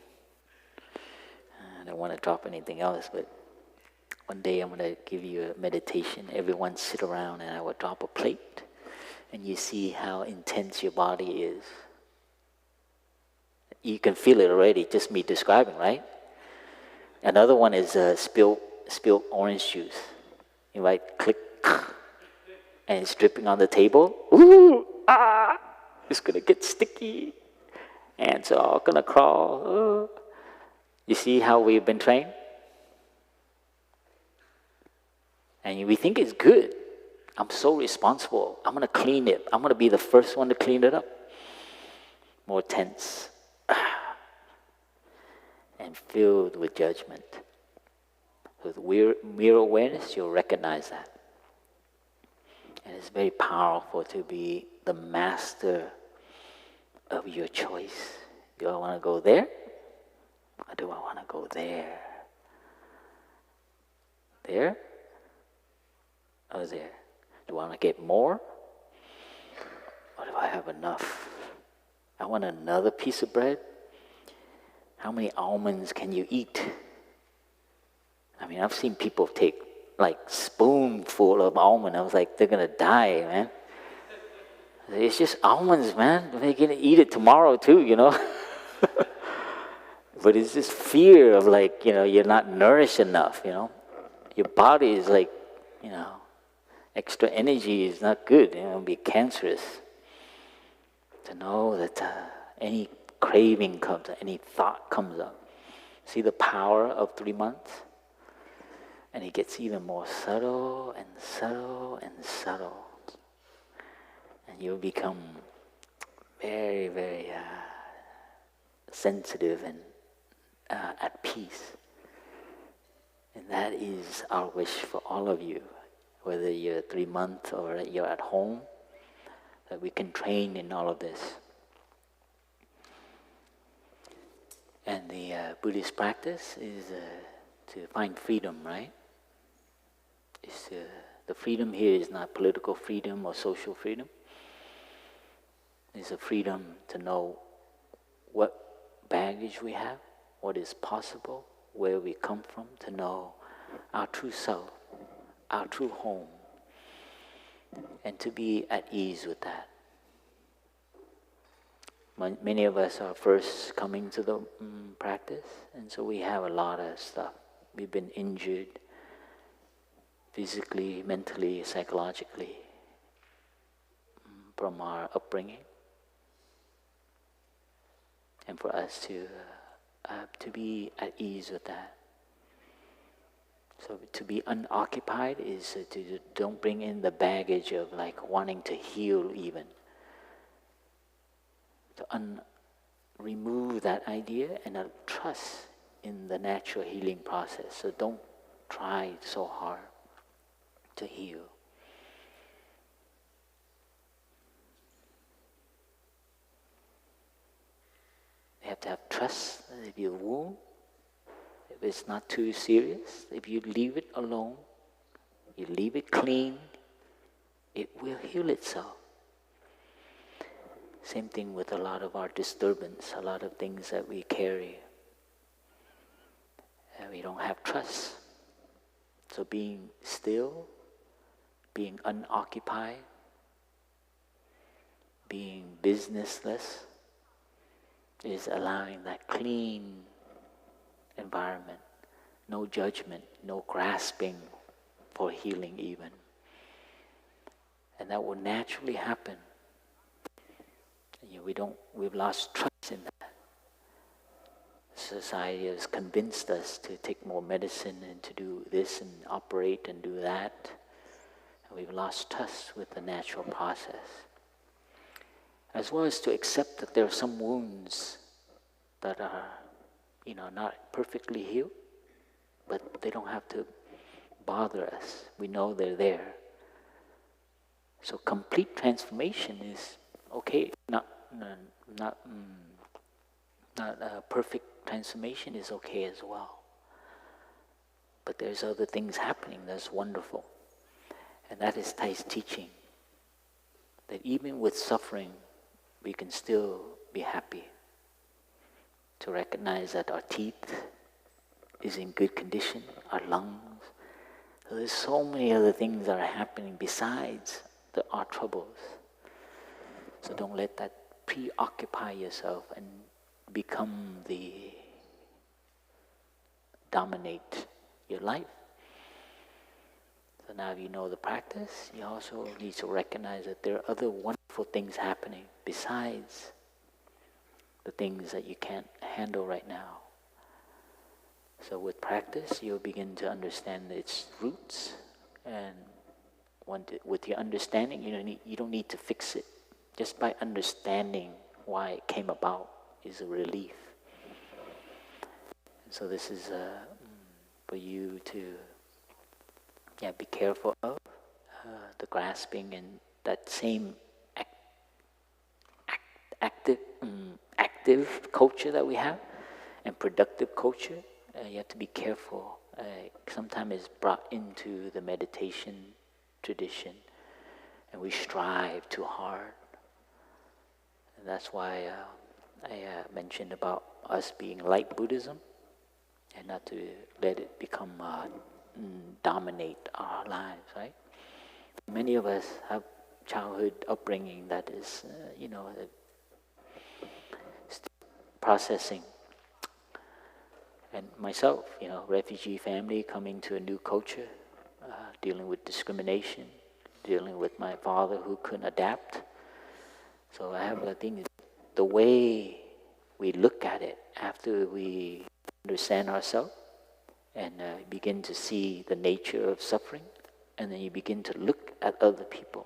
I don't want to drop anything else, but one day I'm going to give you a meditation. Everyone sit around and I will drop a plate, and you see how intense your body is. You can feel it already, just me describing, right? Another one is spilled orange juice. You might click, and it's dripping on the table. Ooh, it's gonna get sticky. Ants are all gonna crawl. You see how we've been trained? And we think it's good. I'm so responsible. I'm gonna clean it. I'm gonna be the first one to clean it up. More tense. And filled with judgment. With mere awareness, you'll recognize that. And it's very powerful to be the master of your choice. Do I want to go there? Or do I want to go there? There? Or there? Do I want to get more? Or do I have enough? I want another piece of bread. How many almonds can you eat? I mean, I've seen people take like spoonful of almond. I was like, they're gonna die, man. It's just almonds, man. They're gonna eat it tomorrow too, you know. But it's this fear of like, you know, you're not nourished enough, you know. Your body is like, you know, extra energy is not good, you know, it'll be cancerous. To know that any craving comes, any thought comes up. See the power of 3 months? And it gets even more subtle and subtle and subtle. And you'll become very, very sensitive and at peace. And that is our wish for all of you, whether you're 3 months or you're at home, that we can train in all of this. And the Buddhist practice is to find freedom, right? The freedom here is not political freedom or social freedom. It's a freedom to know what baggage we have, what is possible, where we come from, to know our true self, our true home, and to be at ease with that. Many of us are first coming to the practice, and so we have a lot of stuff. We've been injured physically, mentally, psychologically from our upbringing. And for us to be at ease with that. So to be unoccupied is to don't bring in the baggage of like wanting to heal even. To remove that idea and trust in the natural healing process. So don't try so hard to heal. You have to have trust that if you wound, if it's not too serious, if you leave it alone, you leave it clean, it will heal itself. Same thing with a lot of our disturbance, a lot of things that we carry. And we don't have trust. So being still, being unoccupied, being businessless, is allowing that clean environment, no judgment, no grasping for healing even. And that will naturally happen. We've lost trust in that. Society has convinced us to take more medicine and to do this and operate and do that. And we've lost trust with the natural process. As well as to accept that there are some wounds that are, not perfectly healed, but they don't have to bother us. We know they're there. So complete transformation is okay. Not a perfect transformation is okay as well. But there's other things happening that's wonderful. And that is Thay's teaching. That even with suffering, we can still be happy. To recognize that our teeth is in good condition, our lungs. So there's so many other things that are happening besides our troubles. So don't let that preoccupy yourself and become dominate your life. So now if you know the practice, you also need to recognize that there are other wonderful things happening besides the things that you can't handle right now. So with practice, you'll begin to understand its roots, and with your understanding, you don't need to fix it. Just by understanding why it came about is a relief. And so this is for you to be careful of the grasping and that same active culture that we have and productive culture. You have to be careful. Sometimes it's brought into the meditation tradition, and we strive too hard. And that's why I mentioned about us being like Buddhism, and not to let it become dominate our lives, right? Many of us have childhood upbringing that is, still processing. And myself, refugee family coming to a new culture, dealing with discrimination, dealing with my father who couldn't adapt. So I have, I think, the way we look at it after we understand ourselves and begin to see the nature of suffering, and then you begin to look at other people.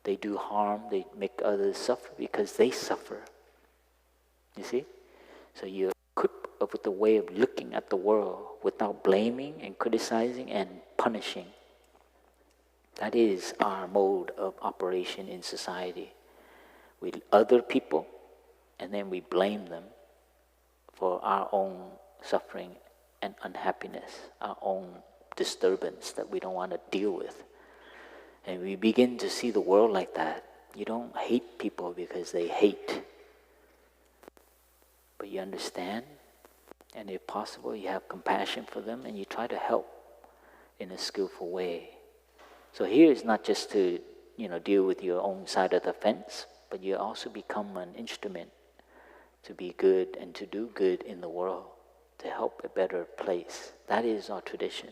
They do harm, they make others suffer because they suffer. You see? So you're equipped with the way of looking at the world without blaming and criticizing and punishing. That is our mode of operation in society. We other people, and then we blame them for our own suffering and unhappiness, our own disturbance that we don't want to deal with. And we begin to see the world like that. You don't hate people because they hate. But you understand, and if possible, you have compassion for them, and you try to help in a skillful way. So here is not just to, deal with your own side of the fence, but you also become an instrument to be good and to do good in the world, to help a better place. That is our tradition.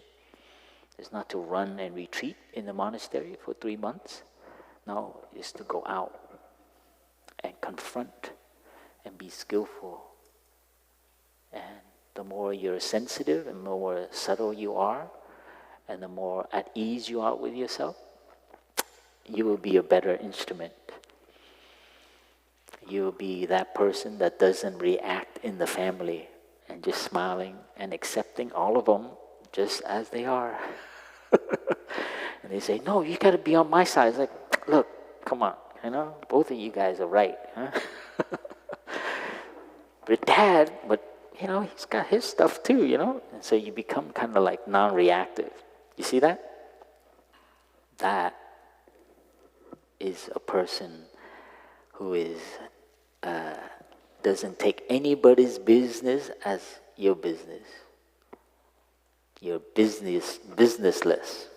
It's not to run and retreat in the monastery for 3 months. No, it's to go out and confront and be skillful. And the more you're sensitive and the more subtle you are, and the more at ease you are with yourself, you will be a better instrument. You will be that person that doesn't react in the family and just smiling and accepting all of them just as they are. And they say, no, you got to be on my side. It's like, look, come on, both of you guys are right. Huh? But Dad, he's got his stuff too, And so you become kind of like non-reactive. You see that? That is a person who is doesn't take anybody's business as your business. You're businessless.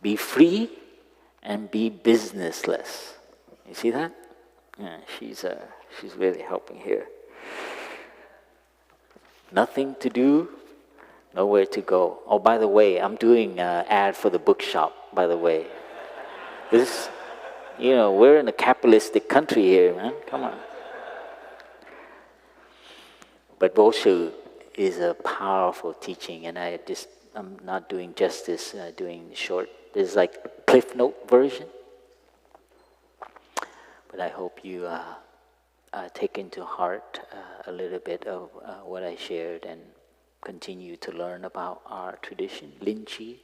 Be free and be businessless. You see that? Yeah, she's really helping here. Nothing to do, nowhere to go. Oh, by the way, I'm doing an ad for the bookshop, by the way. This, we're in a capitalistic country here, man. Come on. But Boshu is a powerful teaching, and I'm not doing justice, doing short. There's like Cliff Note version. But I hope you take into heart a little bit of what I shared and continue to learn about our tradition, Linchi.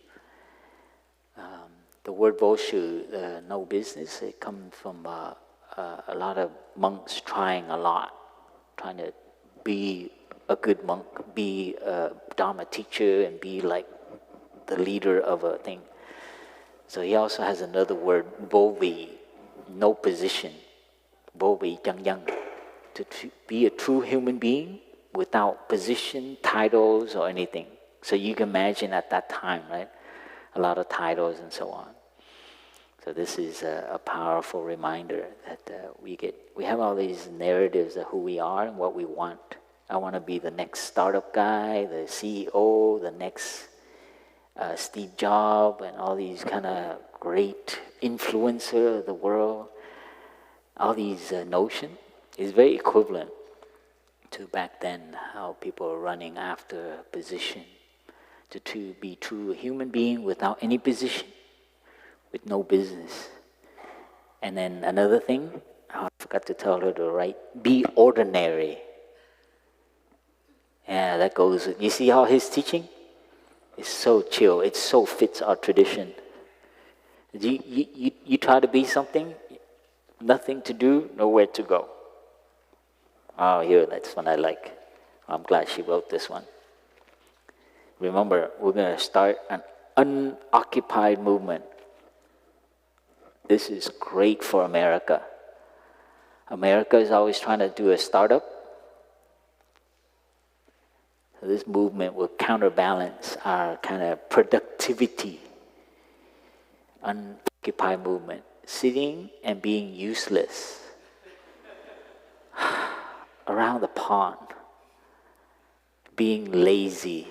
The word Boshu, no business, it comes from a lot of monks trying to be a good monk, be a Dharma teacher, and be like the leader of a thing. So he also has another word, Bovi, no position, Bovi Yang Yang, to be a true human being without position, titles, or anything. So you can imagine at that time, right? A lot of titles and so on. So this is a powerful reminder that we have all these narratives of who we are and what we want. I want to be the next startup guy, the CEO, the next Steve Jobs, and all these kind of great influencer of the world. All these notions is very equivalent to back then how people are running after a position. To be true human being without any position, with no business. And then another thing, I forgot to tell her to write, be ordinary. Yeah, that goes, you see how his teaching is so chill, it so fits our tradition. You try to be something, nothing to do, nowhere to go. Oh, here, that's one I like. I'm glad she wrote this one. Remember, we're going to start an unoccupied movement. This is great for America. America is always trying to do a startup. So this movement will counterbalance our kind of productivity, unoccupied movement, sitting and being useless around the pond, being lazy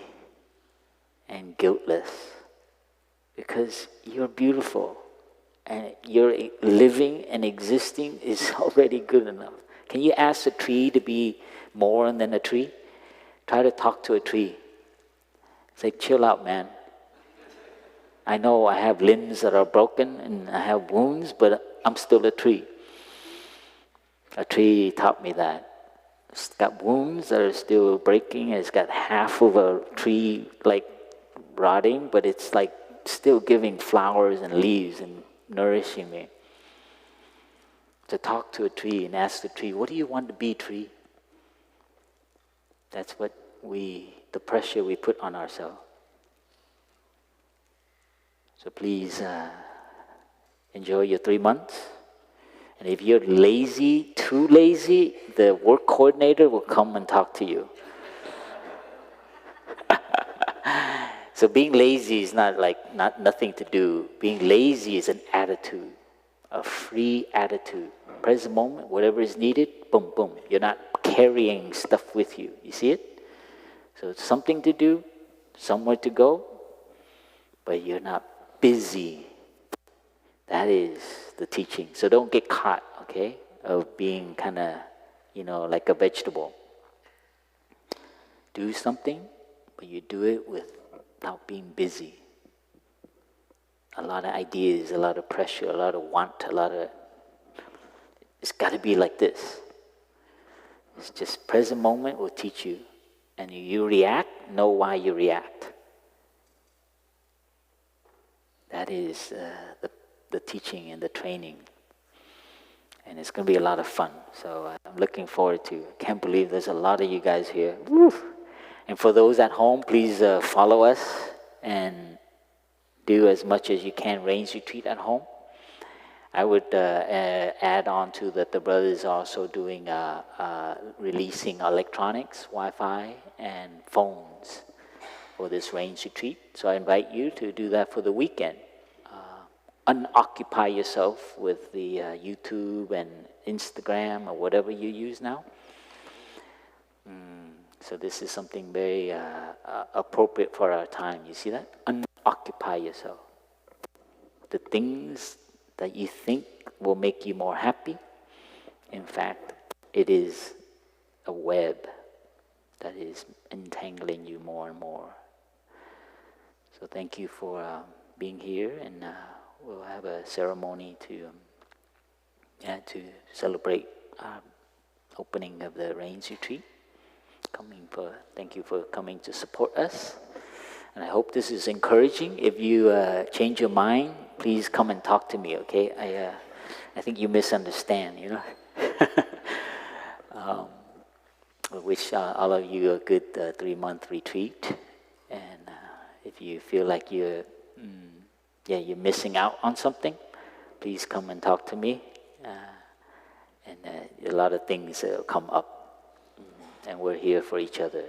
and guiltless, because you're beautiful and your living and existing is already good enough. Can you ask a tree to be more than a tree? Try to talk to a tree. Say, chill out, man. I know I have limbs that are broken and I have wounds, but I'm still a tree. A tree taught me that. It's got wounds that are still breaking. It's got half of a tree like rotting, but it's like still giving flowers and leaves and nourishing me. To talk to a tree and ask the tree, what do you want to be, tree? That's what the pressure we put on ourselves. So please enjoy your 3 months. And if you're lazy, too lazy, the work coordinator will come and talk to you. So being lazy is not nothing to do. Being lazy is an attitude, a free attitude. Present moment, whatever is needed, boom, boom. You're not carrying stuff with you. You see it? So it's something to do, somewhere to go, but you're not busy. That is the teaching. So don't get caught, okay, of being kind of, like a vegetable. Do something, but you do it without being busy. A lot of ideas, a lot of pressure, a lot of want, it's got to be like this. It's just present moment will teach you. And you react, know why you react. That is the teaching and the training. And it's going to be a lot of fun. So I'm looking forward to it. Can't believe there's a lot of you guys here. Woo! And for those at home, please follow us and do as much as you can rains retreat at home. I would add on to that the brothers are also doing releasing electronics, Wi-Fi, and phones for this rains retreat. So I invite you to do that for the weekend. Unoccupy yourself with the YouTube and Instagram or whatever you use now. So this is something very appropriate for our time. You see that? Unoccupy yourself. The things that you think will make you more happy, in fact, it is a web that is entangling you more and more. So thank you for being here, and we'll have a ceremony to celebrate opening of the rains retreat. Thank you for coming to support us. And I hope this is encouraging. If you change your mind, please come and talk to me, okay? I think you misunderstand, I wish all of you a good 3-month retreat. And if you feel like you're missing out on something, please come and talk to me. And a lot of things will come up. And we're here for each other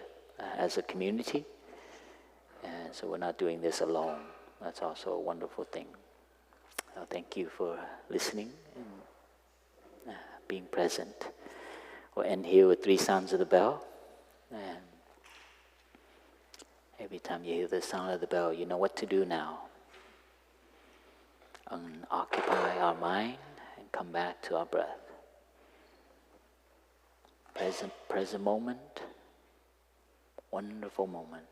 as a community. And so we're not doing this alone. That's also a wonderful thing. Thank you for listening and being present. We'll end here with 3 sounds of the bell. And every time you hear the sound of the bell, you know what to do now. Occupy our mind and come back to our breath. Present moment, wonderful moment.